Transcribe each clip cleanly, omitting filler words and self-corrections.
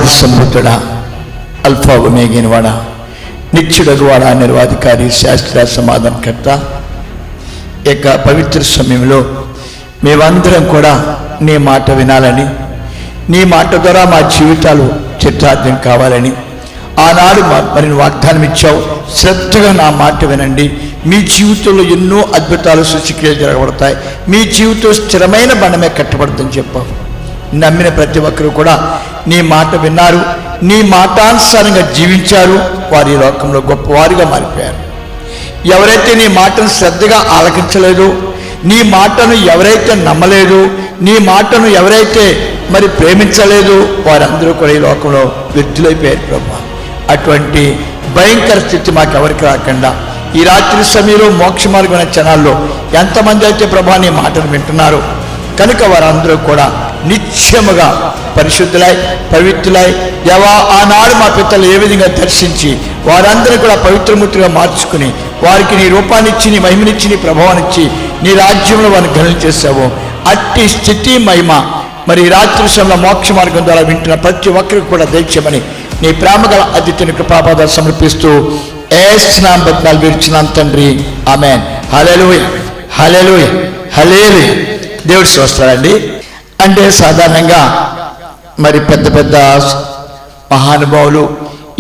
ఆది సంభూతుడా, అల్ఫా ఒమేగావాడా, నిత్యుడగువాడా, నిర్వాధికారి, శాస్త్ర సమాధానకర్త, ఇక పవిత్ర సమయంలో మేమందరం కూడా నీ మాట వినాలని, నీ మాట ద్వారా మా జీవితాలు చిత్తార్థం కావాలని ఆనాడు మరి వాగ్దానం ఇచ్చావు. శ్రద్ధగా నా మాట వినండి, మీ జీవితంలో ఎన్నో అద్భుతాలు సూచక్రియలు జరగబడతాయి, మీ జీవితం స్థిరమైన బండమే కట్టబడుతుందని చెప్పావు. నమ్మిన ప్రతి ఒక్కరు కూడా నీ మాట విన్నారు, నీ మాటానుసారంగా జీవించారు, వారి లోకంలో గొప్పవారిగా మారిపోయారు. ఎవరైతే నీ మాటను శ్రద్ధగా ఆలకించలేదు, నీ మాటను ఎవరైతే నమ్మలేదు, నీ మాటను ఎవరైతే మరి ప్రేమించలేదు, వారందరూ కూడా ఈ లోకంలో వ్యర్థులైపోయారు ప్రభా. అటువంటి భయంకర స్థితి మాకెవరికి రాకుండా ఈ రాత్రి సమయంలో మోక్ష మార్గమైన క్షణాల్లో ఎంతమంది అయితే ప్రభా నీ మాటను వింటున్నారు కనుక వారందరూ కూడా నిత్యముగా పరిశుద్ధులై పవిత్రులై ఆనాడు మా పితలు ఏ విధంగా దర్శించి వారందరూ కూడా పవిత్రమూర్తిగా మార్చుకుని వారికి నీ రూపాన్నిచ్చి, నీ మహిమనిచ్చి, నీ ప్రభావాన్నిచ్చి నీ రాజ్యంలో వారిని ఘనం చేశావు. అట్టి స్థితి మహిమ మరి రాత్రి సమయంలో మోక్ష మార్గం ద్వారా వింటున్న ప్రతి ఒక్కరికి కూడా దయచేయమని నీ ప్రేమగల అతిథిని కృపాపాదాలు సమర్పిస్తూ ఏసునామమున బతిమాలి వేడుచున్నాను తండ్రి, ఆమేన్. హల్లెలూయా, హల్లెలూయా, హల్లెలూయా. దేవుడి స్తోత్రాలండి. అంటే సాధారణంగా మరి పెద్ద పెద్ద మహానుభావులు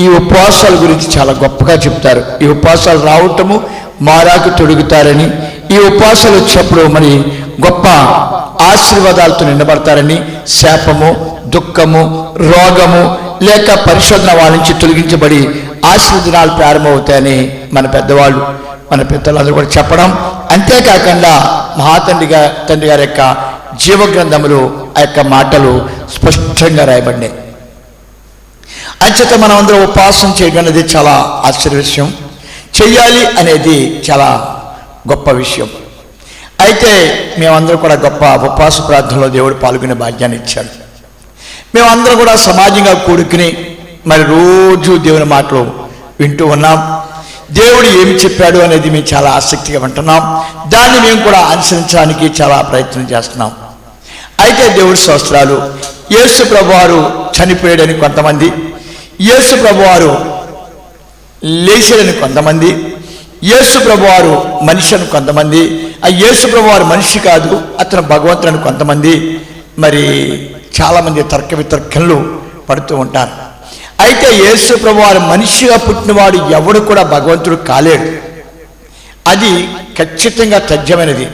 ఈ ఉపవాసాల గురించి చాలా గొప్పగా చెప్తారు. ఈ ఉపవాసాలు రావటము మారాకు తొడుగుతారని, ఈ ఉపవాసాలు వచ్చినప్పుడు మరి గొప్ప ఆశీర్వాదాలతో నిండబడతారని, శాపము, దుఃఖము, రోగము లేక పరిశోధన వాళ్ళ నుంచి తొలగించబడి ఆశీర్వదనాలు ప్రారంభమవుతాయని మన పెద్దవాళ్ళు, మన పితరులందరూ కూడా చెప్పడం. అంతేకాకుండా తండ్రి గారి యొక్క జీవగ్రంథములు ఆ యొక్క మాటలు స్పష్టంగా రాయబడినాయి. అంచేత మనం అందరూ ఉపవాసం చేయడం అనేది చాలా ఆశ్చర్య విషయం, చెయ్యాలి అనేది చాలా గొప్ప విషయం. అయితే మేమందరూ కూడా గొప్ప ఉపవాస ప్రార్థనలో దేవుడు పాల్గొనే భాగ్యాన్ని ఇచ్చాడు. మేమందరం కూడా సమాజంగా కూడుకుని మరి రోజు దేవుని మాటలు వింటూ ఉన్నాం. దేవుడు ఏమి చెప్పాడు అనేది మేము చాలా ఆసక్తిగా వింటున్నాం. దాన్ని మేము కూడా అనుసరించడానికి చాలా ప్రయత్నం చేస్తున్నాం. అయితే దేవుడి స్తోత్రాలు, యేసు ప్రభువారు చనిపోయాడని కొంతమంది, యేసు ప్రభువారు లేచాడని కొంతమంది, యేసు ప్రభువారు మనిషి అని కొంతమంది, ఆ యేసు ప్రభువారు మనిషి కాదు అతను భగవంతుడు అని కొంతమంది మరి చాలామంది తర్క వితర్కలు పడుతూ ఉంటారు. అయితే యేసు ప్రభువారు మనిషిగా పుట్టినవాడు ఎవడు కూడా భగవంతుడు కాలేడు. అది ఖచ్చితంగా తథ్యమైనది.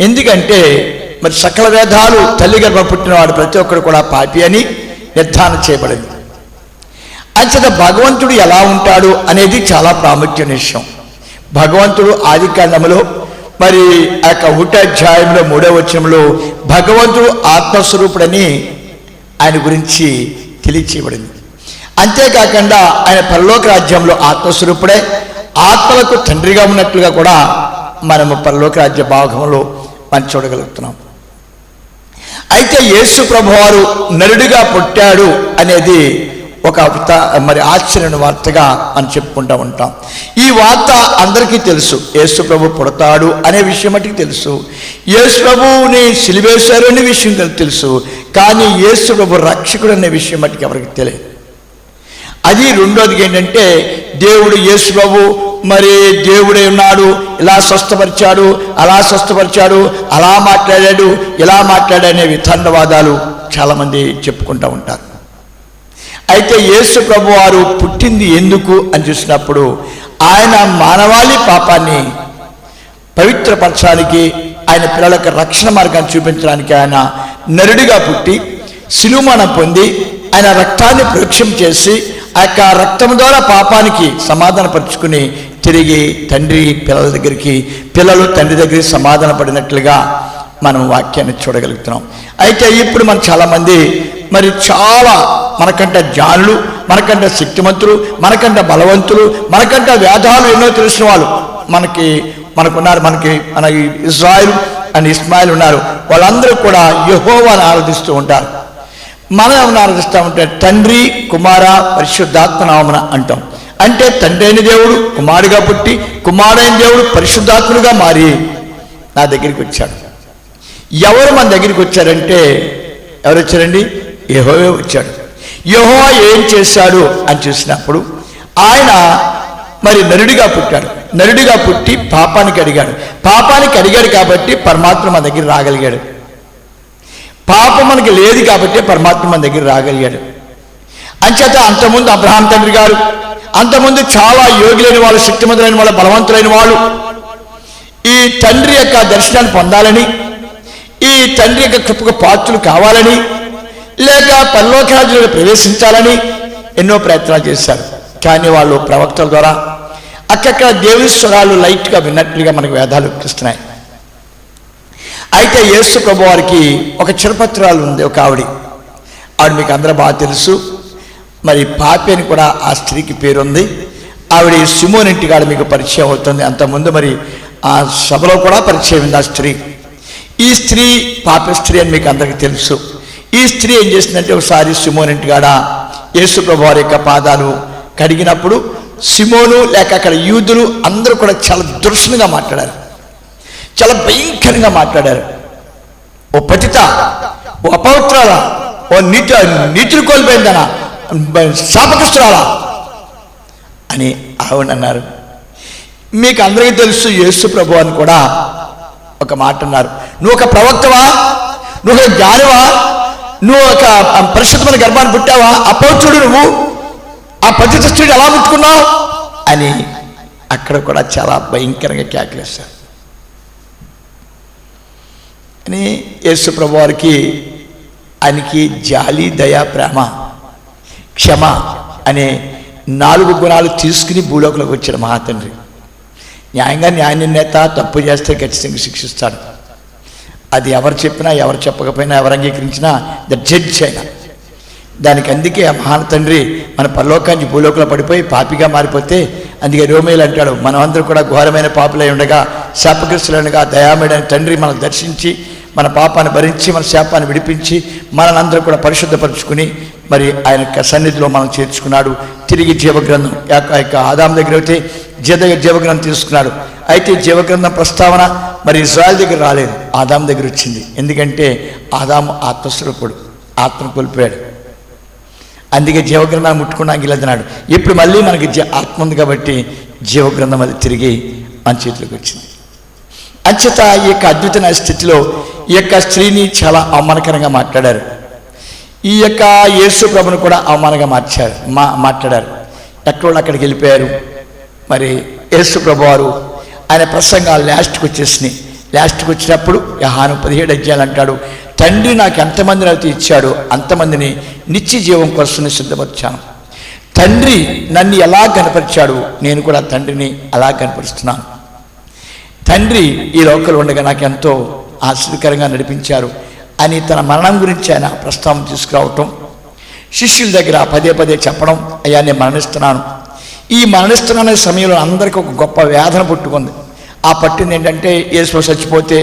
ఎందుకంటే మరి సకల వేదాలు తల్లి గర్భ పుట్టినవాడు ప్రతి ఒక్కరు కూడా పాపి అని నిర్ధారణ చేయబడింది. అంచేత భగవంతుడు ఎలా ఉంటాడు అనేది చాలా ప్రాముఖ్యమైన విషయం. భగవంతుడు ఆది కాండములో మరి ఆ యొక్క 1వ అధ్యాయంలో 3వ వచనంలో భగవంతుడు ఆత్మస్వరూపుడని ఆయన గురించి తెలియచేయబడింది. అంతేకాకుండా ఆయన పరలోక రాజ్యంలో ఆత్మస్వరూపుడే, ఆత్మలకు తండ్రిగా ఉన్నట్లుగా కూడా మనము పరలోక రాజ్య భాగంలో మనం చూడగలుగుతున్నాం. అయితే యేసు ప్రభువారు నరుడిగా పుట్టాడు అనేది ఒక మరి ఆశ్చర్యమైన వార్తగా మనం చెప్పుకుంటూ ఉంటాం. ఈ వార్త అందరికీ తెలుసు, యేసు ప్రభు పుడతాడు అనే విషయం మటుకు తెలుసు, యేసు ప్రభువుని సిలువేశారు అనే విషయం తెలుసు. కానీ యేసు ప్రభు రక్షకుడు అనే విషయం మటుకు ఎవరికి తెలియదు. అది రెండోది ఏంటంటే దేవుడు యేసు ప్రభు మరి దేవుడే ఉన్నాడు, ఇలా స్వస్థపరిచాడు, అలా స్వస్థపరిచాడు, అలా మాట్లాడాడు, ఇలా మాట్లాడనే వితండవాదాలు చాలామంది చెప్పుకుంటూ ఉంటారు. అయితే యేసు ప్రభు వారు పుట్టింది ఎందుకు అని చూసినప్పుడు ఆయన మానవాళి పాపాన్ని పవిత్రపరచడానికి, ఆయన పిల్లలకు రక్షణ మార్గాన్ని చూపించడానికి ఆయన నరుడిగా పుట్టి శిలువమరణం పొంది ఆయన రక్తాన్ని ప్రోక్షం చేసి ఆ యొక్క రక్తం ద్వారా పాపానికి సమాధానపరుచుకుని తిరిగి తండ్రి పిల్లల దగ్గరికి, పిల్లలు తండ్రి దగ్గరికి సమాధాన పడినట్లుగా మనం వాక్యాన్ని చూడగలుగుతున్నాం. అయితే ఇప్పుడు మన చాలామంది మరి చాలా మనకంటే జ్ఞానులు, మనకంటే శక్తిమంతులు, మనకంటే బలవంతులు, మనకంటే వేదాలు ఎన్నో తెలిసిన వాళ్ళు మనకున్నారు. మన ఇజ్రాయిల్ అండ్ ఇస్మాయిల్ ఉన్నారు. వాళ్ళందరూ కూడా యెహోవాను ఆరాధిస్తూ ఉంటారు. మనం ఏమన్నా ఆరాధిస్తూ ఉంటే తండ్రి కుమార పరిశుద్ధాత్మ నామమున అంటాం. అంటే తండ్రి అయిన దేవుడు కుమారుడిగా పుట్టి, కుమారుడైన దేవుడు పరిశుద్ధాత్ముడుగా మారి నా దగ్గరికి వచ్చాడు. ఎవరు మన దగ్గరికి వచ్చారంటే ఎవరు వచ్చారండి? యెహోవా వచ్చాడు. యెహోవా ఏం చేశాడు అని చూసినప్పుడు ఆయన మరి నరుడిగా పుట్టాడు. నరుడిగా పుట్టి పాపానికి అడిగాడు కాబట్టి పరమాత్మ మన దగ్గర రాగలిగాడు. పాపం మనకి లేదు కాబట్టి పరమాత్మ మన దగ్గర రాగలిగాడు. అంచేత అంతకుముందు అబ్రహాం తండ్రి గారు, అంతకుముందు చాలా యోగులైన వాళ్ళు, శక్తిమంతులైన వాళ్ళు, బలవంతులైన వాళ్ళు ఈ తండ్రి యొక్క దర్శనాన్ని పొందాలని, ఈ తండ్రి యొక్క కృపకు పాత్రలు కావాలని, లేక పరలోక రాజ్యంలో ప్రవేశించాలని ఎన్నో ప్రయత్నాలు చేశారు. కానీ వాళ్ళు ప్రవక్తల ద్వారా అక్కడక్కడ దేవుని స్వరాలు లైట్గా విన్నట్లుగా మనకు వేదాలు ఇస్తున్నాయి. అయితే యేసు ప్రభు వారికి ఒక చిరపత్రాలు ఉంది, ఒక ఆవిడ మీకు అందరూ బాగా తెలుసు. మరి పాపి అని కూడా ఆ స్త్రీకి పేరుంది. ఆవిడ సిమోన్ ఇంటికాడ మీకు పరిచయం అవుతుంది. అంతకుముందు మరి ఆ సభలో కూడా పరిచయం ఉంది ఆ స్త్రీ. ఈ స్త్రీ పాపి స్త్రీ అని మీకు అందరికీ తెలుసు. ఈ స్త్రీ ఏం చేసిందంటే ఒకసారి సిమోన్ ఇంటికాడ యేసు ప్రభు వారి యొక్క పాదాలు కడిగినప్పుడు సిమోను లేక అక్కడ యూదులు అందరూ కూడా చాలా దురుసుగా మాట్లాడారు, చాలా భయంకరంగా మాట్లాడారు. ఓ పతిత, ఓ అపవిత్రాలా, ఓ నీతిని కోల్పోయిందనా, శాపగ్రస్తురాలా అని ఆవిడ అన్నారు. మీకు అందరికీ తెలుసు యేసు ప్రభు అని కూడా ఒక మాట అన్నారు. నువ్వు ఒక ప్రవక్తవా, నువ్వు ఒక జ్ఞానివా, నువ్వు ఒక పరిశుద్ధమైన గర్భాన్ని పుట్టావా, అపవిత్రుడు నువ్వు, ఆ పతిత స్త్రీని ఎలా ముట్టుకున్నావు అని అక్కడ కూడా చాలా భయంకరంగా కేకలేశారు. అని యేసు ప్రభు వారికి ఆయనకి జాలి, దయ, ప్రేమ, క్షమ అనే 4 గుణాలు తీసుకుని భూలోకంలోకి వచ్చాడు మహాతండ్రి. న్యాయ నిర్ణేత తప్పు చేస్తే ఖచ్చితంగా శిక్షిస్తాడు. అది ఎవరు చెప్పినా, ఎవరు చెప్పకపోయినా, ఎవరు అంగీకరించినా ద జడ్జ్ అయినా దానికి. అందుకే ఆ మహాతండ్రి మన పరలోకానికి భూలోకంలో పడిపోయి పాపిగా మారిపోతే, అందుకే రోమేలు అంటాడు, మనమందరూ కూడా ఘోరమైన పాపులై ఉండగా, శాపగ్రస్తులైనగా దయామయుడైన తండ్రి మనం దర్శించి మన పాపాన్ని భరించి మన శాపాన్ని విడిపించి మనందరూ కూడా పరిశుద్ధపరుచుకుని మరి ఆయన యొక్క సన్నిధిలో మనం చేర్చుకున్నాడు. తిరిగి జీవగ్రంథం యొక్క ఆదాం దగ్గర అయితే జీవగ్రంథం తీసుకున్నాడు. అయితే జీవగ్రంథం ప్రస్తావన మరి ఇజ్రాయెల్ దగ్గర రాలేదు, ఆదాం దగ్గర వచ్చింది. ఎందుకంటే ఆదాము ఆత్మస్వరూపుడు, ఆత్మను కోల్పోయాడు. అందుకే జీవగ్రంథాన్ని ముట్టుకున్నాక ఇలాదన్నాడు. ఇప్పుడు మళ్ళీ మనకి ఆత్మ ఉంది కాబట్టి జీవగ్రంథం అది తిరిగి మన చేతిలోకి వచ్చింది. అంచేత ఈ యొక్క అద్భుతమైన స్థితిలో ఈ యొక్క స్త్రీని చాలా అవమానకరంగా మాట్లాడారు. ఈ యొక్క యేసు ప్రభుని కూడా అవమానంగా మాట్లాడారు. ఎక్కడో అక్కడికి వెళ్ళిపోయారు. మరి యేసు ప్రభు వారు ఆయన ప్రసంగాలు లాస్ట్కి వచ్చేసినాయి. లాస్ట్కి వచ్చినప్పుడు యోహాను 17 అధ్యాయాలు అంటాడు, తండ్రి నాకు ఎంతమందిని అయితే ఇచ్చాడో అంతమందిని నిత్య జీవం కోసం సిద్ధపరిచాను. తండ్రి నన్ను ఎలా కనపరిచాడు, నేను కూడా తండ్రిని అలా కనపరుస్తున్నాను. తండ్రి ఈ లోకంలో ఉండగా నాకు ఎంతో ఆశ్చర్యకరంగా నడిపించారు అని తన మరణం గురించి ఆయన ప్రస్తావన తీసుకురావటం, శిష్యుల దగ్గర పదే చెప్పడం, అయ్యా నేను మరణిస్తున్నాను. ఈ మరణిస్తున్న సమయంలో అందరికీ ఒక గొప్ప వేదన పుట్టుకుంది. ఆ పట్టింది ఏంటంటే యేసు చచ్చిపోతే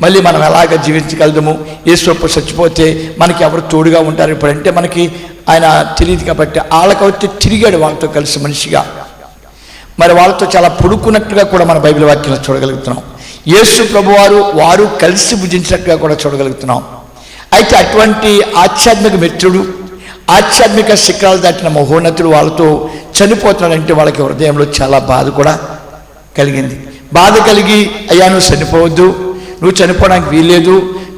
మళ్ళీ మనం ఎలాగ జీవించగలము, యేసు చచ్చిపోతే మనకి ఎవరు తోడుగా ఉంటారు ఇప్పుడంటే మనకి ఆయన తెలియదు. కాబట్టి వాళ్ళకైతే తిరిగాడు వాళ్ళతో కలిసి మనిషిగా. మరి వాళ్ళతో చాలా పుడుకున్నట్టుగా కూడా మన బైబిల్ వాక్యంలో చూడగలుగుతున్నాం. యేసు ప్రభువారు వారు కలిసి భుజించినట్టుగా కూడా చూడగలుగుతున్నాం. అయితే అటువంటి ఆధ్యాత్మిక మిత్రుడు, ఆధ్యాత్మిక శిఖరాలు దాటిన మహోన్నతుడు వాళ్ళతో చనిపోతున్నాడంటే వాళ్ళకి హృదయంలో చాలా బాధ కూడా కలిగింది. బాధ కలిగి, అయ్యా నువ్వు చనిపోవద్దు, నువ్వు చనిపోవడానికి వీల్లేదు,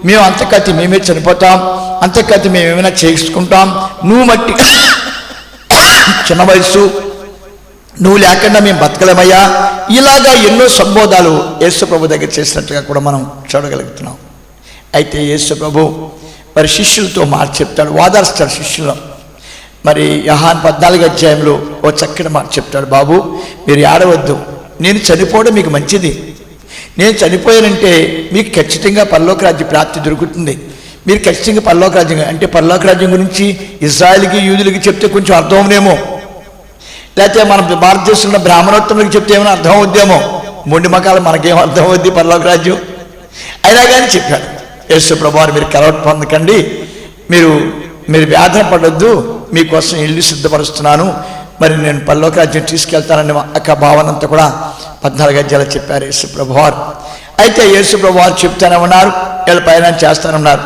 మేము అంతకతి మేమే చనిపోతాం, అంతకతి మేము ఏమైనా చేసుకుంటాం, నువ్వు మట్టి చిన్న వయసు, నువ్వు లేకుండా మేము బతకలేమయ్యా, ఇలాగా ఎన్నో సంబోధాలు యేసు ప్రభు దగ్గర చేసినట్టుగా కూడా మనం చూడగలుగుతున్నాం. అయితే యేసు ప్రభు మరి శిష్యులతో మాట చెప్తాడు, వాదారుస్తాడు శిష్యులను. మరి యోహాను 14 అధ్యాయంలో ఓ చక్కటి మాట చెప్తాడు, బాబు మీరు ఏడవద్దు, నేను చనిపోవడం మీకు మంచిది. నేను చనిపోయానంటే మీకు ఖచ్చితంగా పరలోక రాజ్య ప్రాప్తి దొరుకుతుంది. మీరు ఖచ్చితంగా పరలోక రాజ్యం, అంటే పరలోక రాజ్యం గురించి ఇజ్రాయెల్కి యూదులకి చెప్తే కొంచెం అర్థం అవునేమో, లేకపోతే మన భారతదేశంలో బ్రాహ్మణోత్తములకి చెప్తే ఏమైనా అర్థం అవుద్దేమో, మొండి మకాలు మనకేం అర్థం అవుద్ది పరలోక రాజ్యం. అయినా కానీ చెప్పాడు యేసు ప్రభువారు, మీరు కలవట పొందకండి, మీరు వేదన పడొద్దు, మీకోసం ఇల్లు సిద్ధపరుస్తున్నాను, మరి నేను పరలోక రాజ్యం తీసుకెళ్తానని అక్క భావనంతా కూడా 14 అధ్యాయాలు చెప్పారు యేసు ప్రభువారు. అయితే యేసు ప్రభువారు చెప్తానే ఉన్నారు, వీళ్ళ పైన చేస్తానన్నారు.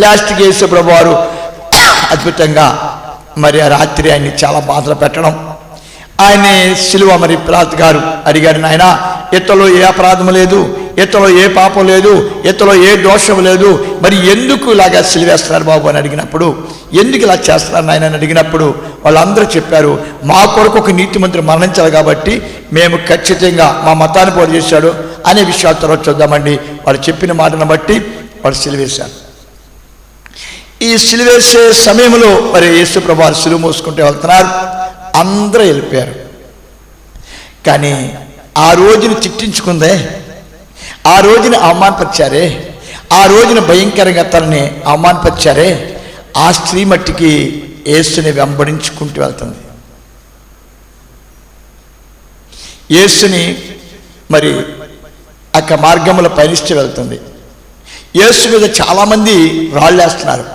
లాస్ట్కి యేసు ప్రభువారు అద్భుతంగా మరి ఆ రాత్రి ఆయన్ని చాలా బాధలు పెట్టడం, ఆయన్ని సిలువ మరి పిలాతు గారు అడిగాడు, నాయన ఇతలో ఏ అపరాధం లేదు, ఇతలో ఏ పాపం లేదు, ఇతలో ఏ దోషం లేదు, మరి ఎందుకు ఇలాగా సిలువేస్తున్నారు బాబు అని అడిగినప్పుడు, ఎందుకు ఇలా చేస్తున్నారు నాయన అని అడిగినప్పుడు వాళ్ళందరూ చెప్పారు, మా కొరకు ఒక నీతిమంతుడు మరణించాలి కాబట్టి మేము ఖచ్చితంగా మా మతాన్ని పోటీ చేశాడు అనే విషయాలు తర్వాత చూద్దామండి. వాళ్ళు చెప్పిన మాటను బట్టి వాళ్ళు సిలువేశారు. ఈ సిలువేసే సమయంలో మరి యేసు ప్రభు వారు సిలువ మోసుకుంటూ వెళ్తున్నారు, అందరూ వెళ్ళిపోయారు. కానీ ఆ రోజును చిట్టించుకుందే, ఆ రోజున అవమానపరిచారే, ఆ రోజున భయంకరంగా తనని అవమానపరిచారే, ఆ స్త్రీ మట్టికి యేసుని వెంబడించుకుంటూ వెళ్తుంది. యేసుని మరి అక్క మార్గంలో పయనిస్తూ వెళ్తుంది. యేసు మీద చాలామంది రాళ్ళు వేస్తున్నారు,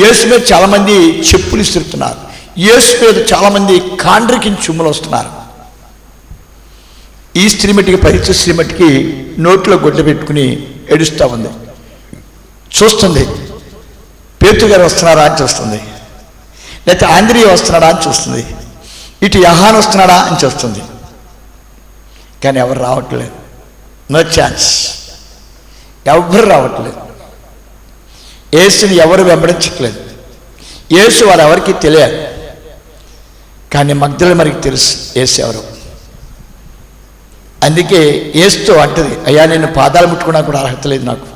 యేసు మీద చాలామంది చెప్పులు ఇస్తున్నారు, యేసు మీద చాలామంది కాండ్రికి చుమ్మలు వస్తున్నారు. ఈ స్త్రీ మట్టికి పరిచయ స్త్రీ మట్టికి నోట్లో గుడ్డ పెట్టుకుని ఏడుస్తూ ఉంది. చూస్తుంది, పేతురు గారు వస్తున్నారా అని చూస్తుంది, లేకపోతే ఆంద్రియ వస్తున్నాడా అని చూస్తుంది, ఇటు యహాన్ వస్తున్నాడా అని చూస్తుంది. కానీ ఎవరు రావట్లేదు, నో ఛాన్స్, ఎవరు రావట్లేదు. యేసుని ఎవరు వెంబడించట్లేదు, యేసు వారు ఎవరికి తెలియదు. కానీ మగ్దల మరికి తెలుసు యేసు ఎవరు. అందుకే యేసుతో అంటది, అయ్యా నేను పాదాలు ముట్టుకున్నా కూడా అర్హత లేదు నాకు,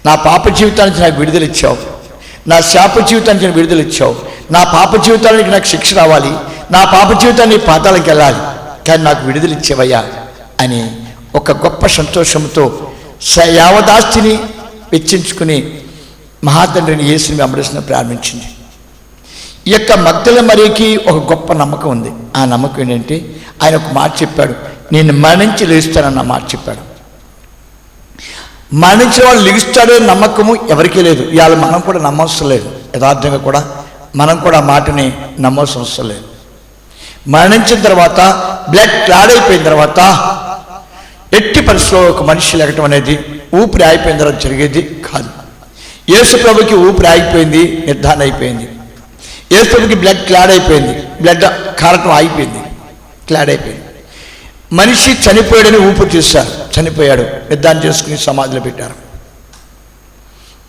నా పాప జీవితానికి నాకు విడుదల ఇచ్చావు, నా శాప జీవితానికి నాకు విడుదల ఇచ్చావు, నా పాప జీవితానికి నాకు శిక్ష రావాలి, నా పాప జీవితాన్ని పాతాలకు వెళ్ళాలి, కానీ నాకు విడుదల ఇచ్చేవయ్యా అని ఒక గొప్ప సంతోషంతో యావదాస్తిని వెచ్చించుకుని మహాతండ్రిని యేసుని వెంబడించడం ప్రారంభించింది. ఈ యొక్క మగ్దల మరికి ఒక గొప్ప నమ్మకం ఉంది. ఆ నమ్మకం ఏంటంటే ఆయన ఒక మాట చెప్పాడు, నేను మరణించి లేస్తానన్న మాట చెప్పాడు. మరణించిన వాళ్ళు లెగుస్తాడో నమ్మకము ఎవరికీ లేదు. ఇవాళ మనం కూడా నమ్మవసరం లేదు, యథార్థంగా కూడా మనం కూడా ఆ మాటని నమ్మవలసిన అవసరం లేదు. మరణించిన తర్వాత బ్లడ్ క్లాడ్ అయిపోయిన తర్వాత ఎట్టి పరిస్థితిలో ఒక మనిషి లేకటం అనేది ఊపిరి ఆగిపోయిన తర్వాత జరిగేది కాదు. యేసు ప్రభుకి ఊపిరి ఆగిపోయింది, నిర్ధారణ అయిపోయింది. యేసు ప్రభుకి బ్లడ్ క్లాడ్ అయిపోయింది, బ్లడ్ కారటం ఆగిపోయింది, క్లాడ్ అయిపోయింది. మనిషి చనిపోయాడని ఊపిరి చూశారు, చనిపోయాడు, నిర్ధారణ చేసుకుని సమాధిలో పెట్టారు.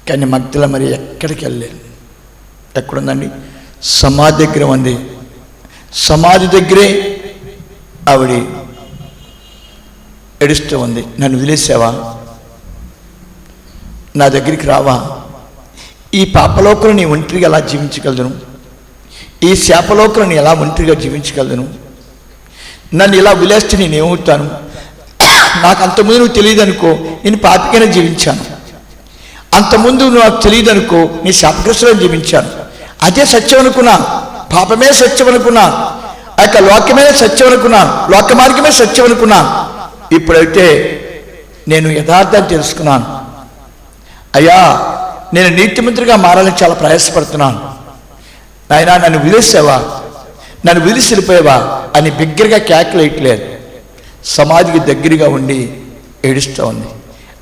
కానీ మగ్దల మరి ఎక్కడికి వెళ్ళలేదు. ఎక్కడుందండి? సమాధి దగ్గర ఉంది. సమాధి దగ్గరే ఆవిడ ఏడుస్తూ ఉంది, నన్ను వదిలేసావా, నా దగ్గరికి రావా, ఈ పాపలోకలు నీ ఒంటరిగా ఎలా జీవించగలను, ఈ శాపలోకలు నీ ఎలా ఒంటరిగా జీవించగలను, నన్ను ఇలా వదిలేస్తే నేనేమవుతాను, నాకు అంతకుముందు నువ్వు తెలియదు అనుకో నేను పాపికైనా జీవించాను, అంతకుముందు నాకు తెలియదు అనుకో నీ శాపగ్రస్తులను జీవించాను, అదే సత్యం అనుకున్నా, పాపమే సత్యం అనుకున్నా, ఆ యొక్క లోకమే సత్యం అనుకున్నా, లోక మార్గమే సత్యం అనుకున్నా, ఇప్పుడైతే నేను యథార్థాన్ని తెలుసుకున్నాను, అయ్యా నేను నీతిమంతుడిగా మారాలని చాలా ప్రయాసపడుతున్నాను, నాయనా నన్ను వదిలేసావా, నన్ను వదిలేసి వెళ్ళిపోయావా అని బిగ్గరగా కేకలేయట్లేదు, సమాధికి దగ్గరగా ఉండి ఏడుస్తూ ఉంది.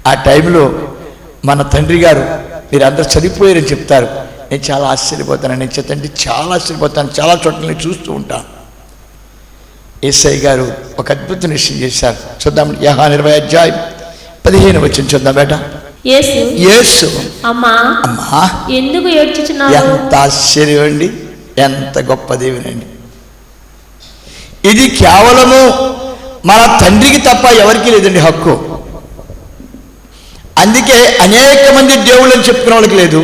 ఆ టైంలో మన తండ్రి గారు మీరు అందరూ చనిపోయారని చెప్తారు. నేను చాలా ఆశ్చర్యపోతాను, నేను చెప్తాంటే చాలా ఆశ్చర్యపోతాను, చాలా చోట్ల నేను చూస్తూ ఉంటాను. యేసయ్య గారు ఒక అద్భుత విషయం చేశారు. చూద్దాం, యోహాను 20:15 వచ్చింది చూద్దాం బేట. యేసు అమ్మా ఎందుకు ఏడ్చుచున్నావు? ఎంత ఆశ్చర్యం అండి, ఎంత గొప్ప దేవునండి. ఇది కేవలము మన తండ్రికి తప్ప ఎవరికి లేదండి హక్కు. అందుకే అనేక మంది దేవుళ్ళని చెప్పుకునే వాళ్ళకి లేదు.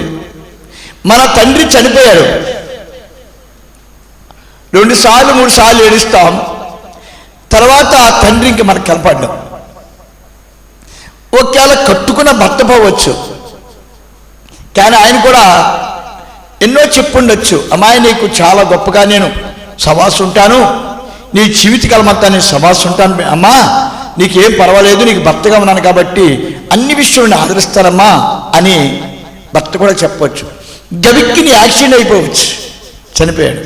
మన తండ్రి చనిపోయాడు, 2 సార్లు 3 సార్లు ఏడుస్తాం, తర్వాత ఆ తండ్రి ఇంక మనకు కనపడ్డం. ఒకవేళ కట్టుకున్న భర్త పోవచ్చు, కానీ ఆయన కూడా ఎన్నో చెప్పుండొచ్చు, అమ్మాయి నీకు చాలా గొప్పగా నేను సవాసు ఉంటాను, నీ జీవితకాలం అంతా నేను సవాసు ఉంటాను అమ్మా, నీకేం పర్వాలేదు, నీకు భర్తగా ఉన్నాను కాబట్టి అన్ని విషయాలను ఆదరిస్తానమ్మా అని భర్త కూడా చెప్పవచ్చు. గవిక్కిని యాక్సిడెంట్ అయిపోవచ్చు, చనిపోయాడు,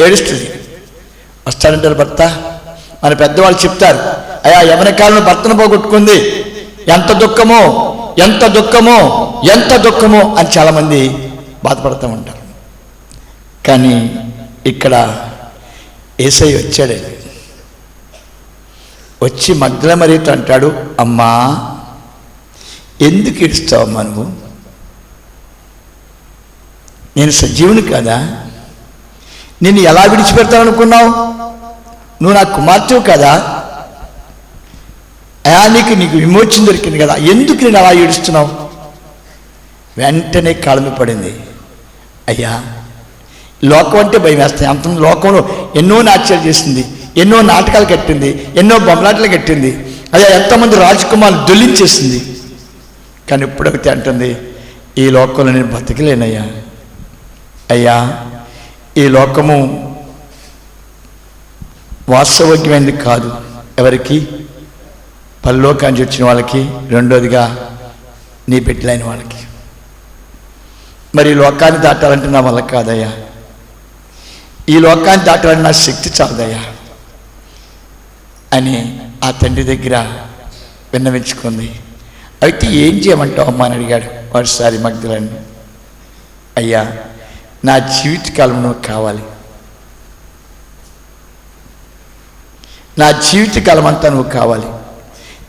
ఏడుస్తుంది. వస్తాడంటారు భర్త. మన పెద్దవాళ్ళు చెప్తారు, అయ్యా యవన కాలంలో భర్తను పోగొట్టుకుంది, ఎంత దుఃఖమో ఎంత దుఃఖమో ఎంత దుఃఖమో అని చాలామంది బాధపడుతూ ఉంటారు. కానీ ఇక్కడ యేసయ్య వచ్చాడండి. వచ్చి మగ్దల మరియతో అంటాడు, అమ్మా ఎందుకు ఏడుస్తావమ్మా నువ్వు? నేను సజీవుని కదా, నిన్ను ఎలా విడిచిపెడతావు అనుకున్నావు? నువ్వు నా కుమార్తెవు కదా, అయా నీకు విమోచన దొరికింది కదా, ఎందుకు నేను అలా ఏడుస్తున్నావు? వెంటనే కాళ్ళ పడింది. అయ్యా, లోకం అంటే భయం వేస్తాయి. అంత లోకంలో ఎన్నో నాట్యాలు చేసింది, ఎన్నో నాటకాలు కట్టింది, ఎన్నో బొమ్మలాటలు కట్టింది. అయ్యా, ఎంతోమంది రాజకుమారులు దొల్లించేసింది. కానీ ఇప్పుడొకటి అంటుంది, ఈ లోకంలో నేను బతకలేనయ్యా. అయ్యా, ఈ లోకము వాస్తవజ్ఞమైనది కాదు. ఎవరికి? పరలోకానికి వచ్చిన వాళ్ళకి, రెండోదిగా నీ బిడ్డలైన వాళ్ళకి. మరి ఈ లోకాన్ని దాటాలంటే నా వల్ల కాదయ్యా, ఈ లోకాన్ని దాటాలంటే నా శక్తి చాలదయ్యా అని ఆ తండ్రి దగ్గర విన్నవించుకుంది. అయితే ఏం చేయమంటావు అమ్మా అని అడిగాడు వాడిసారి మగ్దలని. అయ్యా, నా జీవితకాలం నువ్వు కావాలి, నా జీవితకాలం అంతా నువ్వు కావాలి.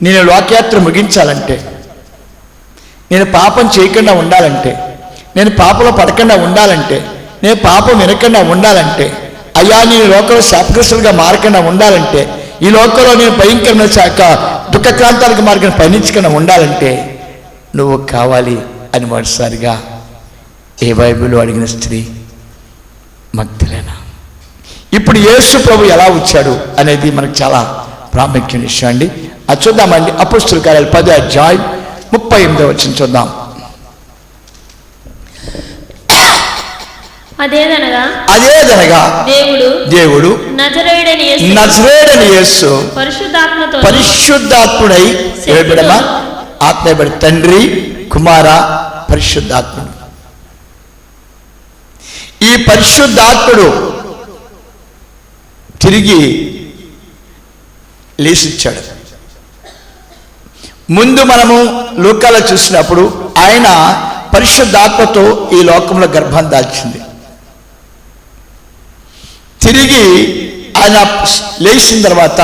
నేను లోకయాత్ర ముగించాలంటే, నేను పాపం చేయకుండా ఉండాలంటే, నేను పాపంలో పడకుండా ఉండాలంటే, నేను పాపం వినకుండా ఉండాలంటే, అయ్యా నేను లోకంలో శాపగ్రస్తులుగా మారకుండా ఉండాలంటే, ఈ లోకంలో నేను భయంకరమైన దుఃఖక్రాంతాలకు మార్గం పయనించకుండా ఉండాలంటే నువ్వు కావాలి అని మొదటిసారిగా ఏ బైబిల్లో అడిగిన స్త్రీ మగ్దలేనా. ఇప్పుడు యేసు ప్రభు ఎలా వచ్చాడు అనేది మనకు చాలా ప్రాముఖ్యమైన విషయం అండి. అది చూద్దామండి. అపోస్తుల కార్యాలు 10వ అధ్యాయం 38వ వచనం చూద్దాం. అదేదనగా దేవుడు నజరేయుడైన యేసు పరిశుద్ధాత్ముడై ఏబడమా ఆత్మబడి తండ్రి కుమార పరిశుద్ధాత్ముడు. ఈ పరిశుద్ధాత్ముడు తిరిగి లేచిచ్చాడు. ముందు మనము లూకాలో చూసినప్పుడు ఆయన పరిశుద్ధాత్మతో ఈ లోకంలో గర్భం దాల్చింది. తిరిగి ఆయన లేచిన తర్వాత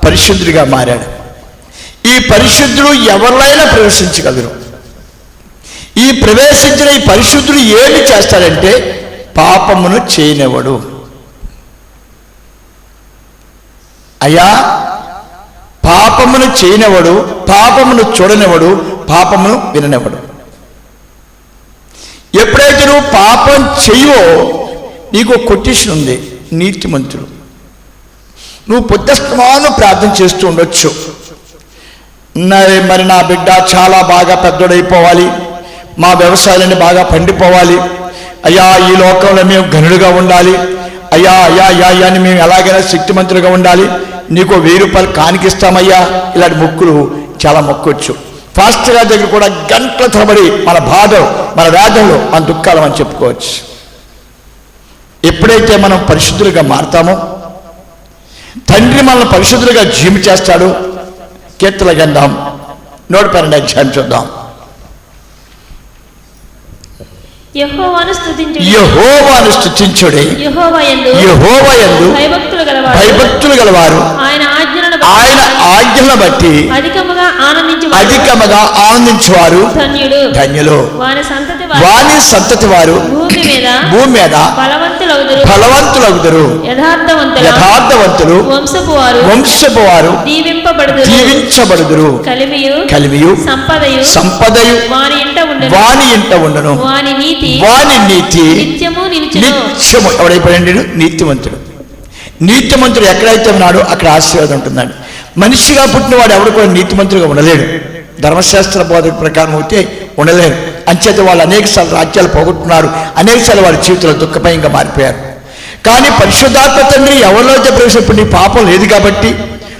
పరిశుద్ధుడిగా మారాడు. ఈ పరిశుద్ధుడు ఎవరినైనా ప్రవేశించగలరు. ఈ ప్రవేశించిన ఈ పరిశుద్ధుడు ఏమి చేస్తాడంటే పాపమును చేయనివాడు. అయ్యా, పాపమును చేయనివాడు, పాపమును చూడనివాడు, పాపమును విననివాడు. ఎప్పుడైతే నువ్వు పాపం చేయవో నీకు కొటేషన్ ఉంది, నీతిమంతుడు. నువ్వు పొద్దుస్తమాను ప్రార్థన చేస్తూ ఉండొచ్చు, మరి నా బిడ్డ చాలా బాగా పెద్దోడైపోవాలి, మా వ్యవసాయాలన్నీ బాగా పండిపోవాలి, అయ్యా ఈ లోకంలో మేము ఘనుడుగా ఉండాలి, అయ్యా అయ్యా అయ్యా అయ్యా అని మేము ఎలాగైనా శక్తిమంతులుగా ఉండాలి, నీకు 1000 రూపాయలు కానికిస్తామయ్యా. ఇలాంటి మొక్కులు చాలా మొక్కొచ్చు. ఫాస్టర్ గారి దగ్గర కూడా గంటల తరబడి మన బాధ, మన వేదంలో, మన దుఃఖాలు అని చెప్పుకోవచ్చు. ఎప్పుడైతే మనం పరిశుద్ధులుగా మారుతామో తండ్రి మనల్ని పరిశుద్ధులుగా జీవి చేస్తాడు. కీర్తన గ్రంథం 112వ అధ్యాయం చూద్దాం. యెహోవాను స్తుతించుడి, యెహోవాయందు భయభక్తులు గలవారు ఆయన ఆజ్ఞలను బట్టి అధికముగా ఆనందించువారు ధన్యులు. వాని సంతతి వారు భూమి మీద బలవంతులగుదురు. యథార్థవంతులు వంశపు వారు దీవించబడుదురు. కలిమియు సంపదయు వాని ఇంట ఉండును. వాని నీతి నిత్యము. ఎవడైపోయాడు? నీతిమంతుడు. నీతిమంతుడు ఎక్కడైతే ఉన్నాడో అక్కడ ఆశీర్వాదం ఉంటుందండి. మనిషిగా పుట్టిన వాడు ఎవడు కూడా నీతిమంతుడుగా ఉండలేడు. ధర్మశాస్త్ర బోధక ప్రకారం అయితే ఉండలేరు. అంచేత వాళ్ళు అనేకసార్లు రాజ్యాలు పోగొట్టున్నారు, అనేకసార్లు వారి జీవితంలో దుఃఖమయంగా మారిపోయారు. కానీ పరిశుద్ధాత్మ తండ్రి ఎవరిలో అయితే ప్రవేశింపు నీ పాపం లేదు కాబట్టి,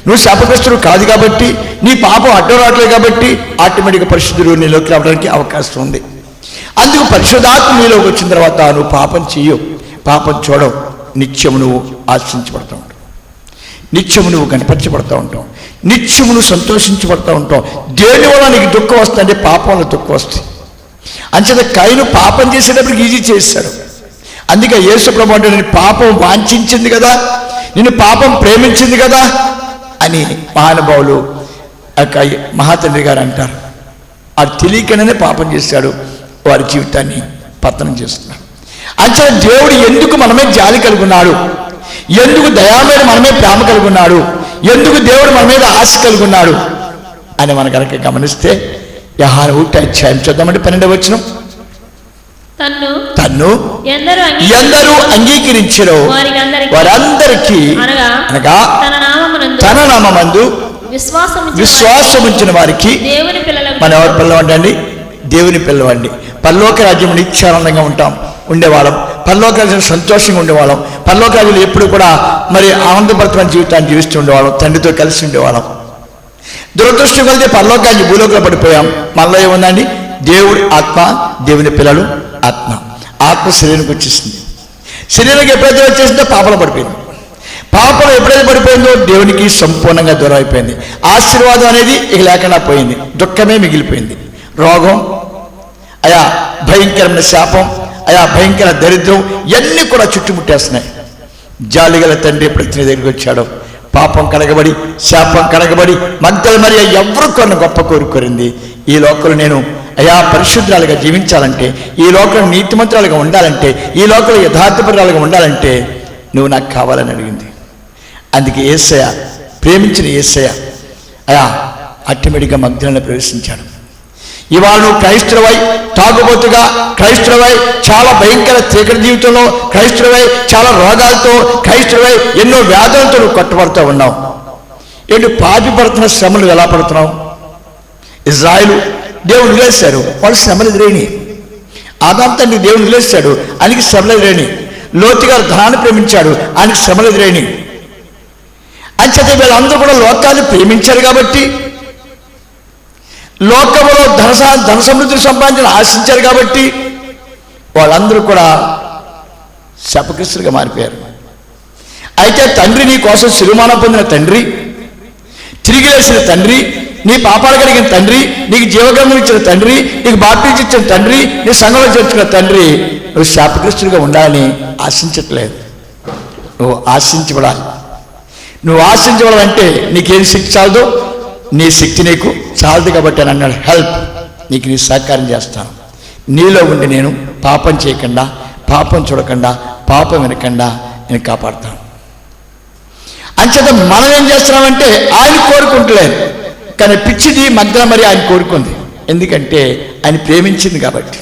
నువ్వు శాపగ్రస్తుడు కాదు కాబట్టి, నీ పాపం అడ్డం రావట్లేదు కాబట్టి ఆటోమేటిక్గా పరిశుద్ధుడు నీలోకి రావడానికి అవకాశం ఉంది. అందుకు పరిశుద్ధాత్మ నీలోకి వచ్చిన తర్వాత నువ్వు పాపం చెయ్యవు, పాపం చూడవు, నిత్యము నువ్వు ఆశించబడుతూ ఉంటావు, నిత్యము నువ్వు కనిపించబడుతూ ఉంటావు, నిత్యము నువ్వు సంతోషించబడుతూ ఉంటావు. దేని వల్ల నీకు దుఃఖం వస్తుందంటే పాపం వల్ల దుఃఖం వస్తుంది. అంచేత కయను పాపం చేసేటప్పటికి ఈజీ చేశాడు. అందుకే యేసు ప్రభు అంటే నేను పాపం వాంఛించింది కదా, నిన్ను పాపం ప్రేమించింది కదా అని మహానుభావులు మహాతండ్రి గారు అంటారు. అది తెలియకనే పాపం చేశాడు, వారి జీవితాన్ని పతనం చేస్తున్నాడు. అంటే దేవుడు ఎందుకు మనమే జాలి కలుగున్నాడు, ఎందుకు దయామేడ మనమే ప్రేమ కలుగున్నాడు, ఎందుకు దేవుడు మన మీద ఆశ కలుగున్నాడు అని మనం కనుక గమనిస్తే యోహాను 1:5 చూద్దామంటే 12వ వచనం. తన్ను ఎందరూ అంగీకరించిరో వారందరికీ అనగా తన నామమందు విశ్వాసముంచిన వారికి మన ఎవరి పిల్లవండి అండి, దేవుని పిల్లవండి. పరలోక రాజ్యం నిత్యానందంగా ఉండేవాళ్ళం, పరలోక రాజ్యం సంతోషంగా ఉండేవాళ్ళం, పరలోక రాజ్యంలో ఎప్పుడు కూడా మరి ఆనందభరితమైన జీవితాన్ని జీవిస్తూ ఉండేవాళ్ళం, తండ్రితో కలిసి ఉండేవాళ్ళం. దురదృష్టం కలిగితే పరలోకాన్ని భూలోకంలో పడిపోయాం. మనలో ఏముందండి? దేవుడి ఆత్మ, దేవుని పిల్లలు ఆత్మ. ఆత్మ శరీరానికి వచ్చేసింది. శరీరానికి ఎప్పుడైతే వచ్చేసిందో పాపలో పడిపోయింది. పాపలో ఎప్పుడైతే పడిపోయిందో దేవునికి సంపూర్ణంగా దూరం అయిపోయింది. ఆశీర్వాదం అనేది ఇక లేకుండా పోయింది, దుఃఖమే మిగిలిపోయింది. రోగం, అయా భయంకరమైన శాపం, అయా భయంకర దరిద్రం ఇవన్నీ కూడా చుట్టుముట్టేస్తున్నాయి. జాలిగల తండ్రి ఎప్పుడైతే దగ్గరికి వచ్చాడో పాపం కడగబడి, శాపం కడగబడి, మగ్దల మరియ ఎవరు కొన్న గొప్ప కోరుకోరింది. ఈ లోకంలో నేను అయా పరిశుద్ధాలుగా జీవించాలంటే, ఈ లోకంలో నీతిమంతురాలుగా ఉండాలంటే, ఈ లోకంలో యథార్థపరాలుగా ఉండాలంటే నువ్వు నాకు కావాలని అడిగింది. అందుకే యేసయ్య, ప్రేమించిన యేసయ్య అయా ఆటోమేటిక్గా మగ్దలను ప్రవేశించాడు. ఇవాళ నువ్వు క్రైస్తవై తాగుబోతుగా, క్రైస్తవై చాలా భయంకర చీకటి జీవితంలో, క్రైస్తవై చాలా రోగాలతో, క్రైస్తవై ఎన్నో వ్యాధులతో నువ్వు కట్టుబడుతూ ఉన్నావు. ఏంటి పాపి పడుతున్న శ్రమలు ఎలా పడుతున్నావు? ఇజ్రాయిలు దేవుడు వదిలేశారు, వాళ్ళు శ్రమలు ఎదురైనాయి. ఆదాము తండ్రి దేవుడు వదిలేశాడు, ఆయనకి శ్రమలు ఎదురైనాయి. లోతు గారు ధనాన్ని ప్రేమించాడు, ఆయనకి శ్రమలు ఎదురైనాయి. అంచేత వీళ్ళందరూ కూడా లోకాన్ని ప్రేమించారు కాబట్టి, లోకంలో ధన సమృద్ధిని సంపాదించిన ఆశించారు కాబట్టి వాళ్ళందరూ కూడా శాపగ్రస్తులుగా మారిపోయారు. అయితే తండ్రి నీ కోసం సిరిమానం పొందిన తండ్రి, తిరిగి లేచిన తండ్రి, నీ పాపాలు కలిగిన తండ్రి, నీకు జీవగ్రంథం ఇచ్చిన తండ్రి, నీకు బాప్టిజం ఇచ్చిన తండ్రి, నీ సంఘంలో చేర్చుకున్న తండ్రి, నువ్వు శాపగ్రస్తులుగా ఉండాలని ఆశించట్లేదు. నువ్వు ఆశించబడాలి. నువ్వు ఆశించబడాలంటే నీకేం శక్తి చాలదో, నీ శక్తి నీకు చాలదు కాబట్టి అని అన్నాడు. హెల్ప్, నీకు నీ సహకారం చేస్తాను. నీలో ఉండి నేను పాపం చేయకుండా, పాపం చూడకుండా, పాపం వినకుండా నేను కాపాడుతాను. అంచేత మనం ఏం చేస్తున్నామంటే ఆయన కోరుకుంటలేదు, కానీ పిచ్చిది మగ్దల మరి ఆయన కోరుకుంది. ఎందుకంటే ఆయన ప్రేమించింది కాబట్టి.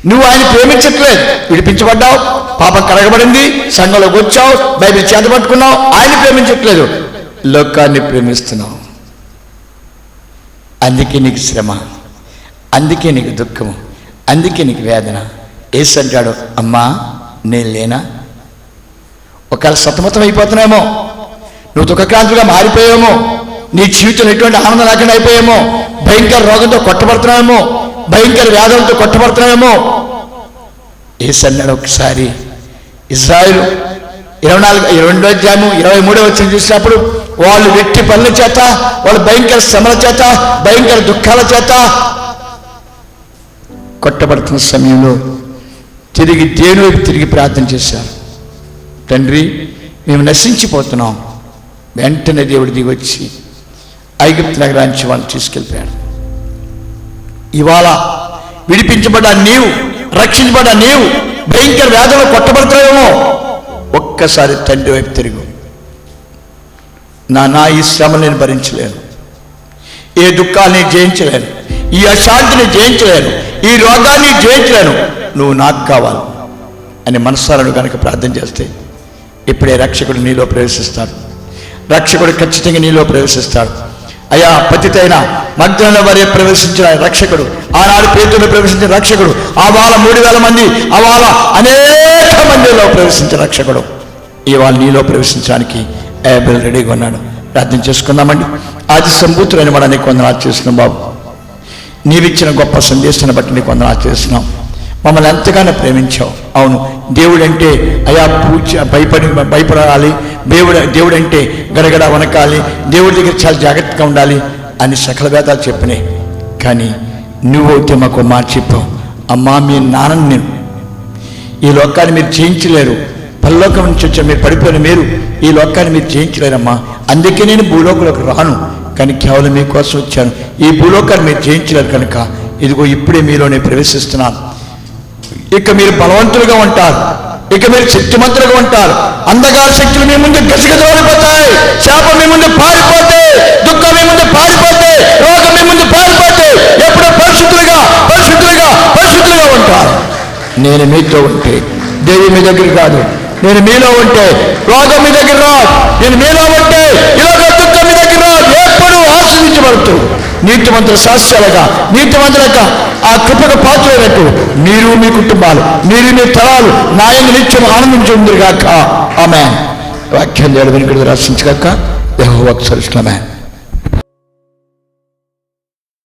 నువ్వు ఆయన ప్రేమించట్లేదు, విడిపించబడ్డావు, పాపం కడగబడింది, సంఘంలోకి వచ్చావు, బైబిల్ చేత పట్టుకున్నావు, ఆయన ప్రేమించట్లేదు, లోకాన్ని ప్రేమిస్తున్నావు. అందుకే నీకు శ్రమ, అందుకే నీకు దుఃఖము, అందుకే నీకు వేదన. యేసు అంటాడు, అమ్మా నేను లేనా? ఒకవేళ సతమతం అయిపోతున్నామో, నువ్వు దుఃఖక్రాంతిగా మారిపోయామో, నీ జీవితంలో ఎటువంటి ఆనందం లేకుండా అయిపోయామో, భయంకర రోగంతో కొట్టబడుతున్నామేమో, భయంకర వ్యాధులతో కొట్టబడుతున్నామేమో, యేసు అన్నాడు ఒకసారి ఇజ్రాయిలు 22వ అధ్యాయము 23వ వచనం చూసినప్పుడు వాళ్ళు వెట్టి పనుల చేత, వాళ్ళు భయంకర శ్రమల చేత, భయంకర దుఃఖాల చేత కొట్టబడుతున్న సమయంలో తిరిగి దేవుని వైపు తిరిగి ప్రార్థన చేశారు. తండ్రి మేము నశించిపోతున్నాం. వెంటనే దేవుడు దిగి వచ్చి ఐగుప్తు నగరానికి వాళ్ళు తీసుకెళ్ళిపోయాడు. ఇవాళ విడిపించబడ్డ నీవు, రక్షించబడ్డ నీవు భయంకర వ్యాధులు కొట్టబడుతున్నావేమో, ఒక్కసారి తండ్రి వైపు తిరుగు. నా ఈ శ్రమ నేను భరించలేను, ఏ దుఃఖాన్ని జయించలేను, ఈ అశాంతిని జయించలేను, ఈ రోగాన్ని జయించలేను, నువ్వు నాకు కావాలి అని మనసాలను కనుక ప్రార్థన చేస్తే ఇప్పుడే రక్షకుడు నీలో ప్రవేశిస్తాడు. రక్షకుడు ఖచ్చితంగా నీలో ప్రవేశిస్తాడు. అయ్యా పతితైన మగ్దల వారే ప్రవేశించిన రక్షకుడు, ఆనాడు పేతురులో ప్రవేశించిన రక్షకుడు, ఆ వాళ్ళ 3000 మంది, ఆ వాళ్ళ అనేక మందిలో ప్రవేశించిన రక్షకుడు ఇవాళ నీలో ప్రవేశించడానికి ఏబుల్ రెడీగా ఉన్నాడు. ప్రార్థన చేసుకుందామండి. ఆది సంభూతులైన వాడు నీకు వందనాలు చేస్తున్నాం బాబు. నీవిచ్చిన గొప్ప సందేశాన్ని బట్టి నీకు వందనాలు చేస్తున్నాం. మమ్మల్ని ఎంతగానో ప్రేమించావు. అవును, దేవుడంటే అయా భయపడాలి, దేవుడంటే గడగడ వనకాలి, దేవుడి దగ్గర చాలా జాగ్రత్తగా ఉండాలి అని సకల వేదాలు చెప్పినాయి. కానీ నువ్వైతే మాకు మాట చెప్పావు, అమ్మా మీ నాన్నని నేను ఈ లోకాన్ని మీరు జయించలేరు. పరలోకం నుంచి వచ్చే మీరు పడిపోయిన మీరు ఈ లోకాన్ని మీరు జయించలేరమ్మా. అందుకే నేను భూలోకంలోకి రాను, కానీ కేవలం మీకోసం వచ్చాను. ఈ భూలోకాన్ని మీరు జయించలేరు కనుక ఇదిగో ఇప్పుడే మీలోనే ప్రవేశిస్తున్నాను. ఇక మీరు బలవంతులుగా ఉంటారు, ఇక మీరు శక్తిమంతులుగా ఉంటారు. అంధకార శక్తులు మీ ముందు గసగసలాడిపోతాయి, శాపం మీ ముందు పారిపోతే, దుఃఖం మీ ముందు పారిపోతే, రోగం మీ ముందు పారిపోతే ఎప్పుడో పరిశుద్ధులుగా పరిశుద్ధులుగా పరిశుద్ధులుగా ఉంటారు. నేను మీతో ఉంటే దేవి మీ దగ్గర కాదు, నేను మీలో ఉంటే రోగం మీ దగ్గర రాదు, నేను మీలో ఉంటే ఇలాగ దుఃఖం మీ దగ్గర రాదు. ఎప్పుడు ఆశ్రయించబడుతూ నీతిమంతుల శాస్త్రాలుగా నీతిమంతులుగా ఆ కృపకు పాత్రైనట్టు మీరు మీ కుటుంబాలు మీరు మీ తరాలు నా యందు నిత్యం ఆనందించుందిగాక. ఆమేన్. వాక్యం దేవుడు వెనుకడు రాసించగాక. యెహోవాకు స్తుతులు. ఆమేన్.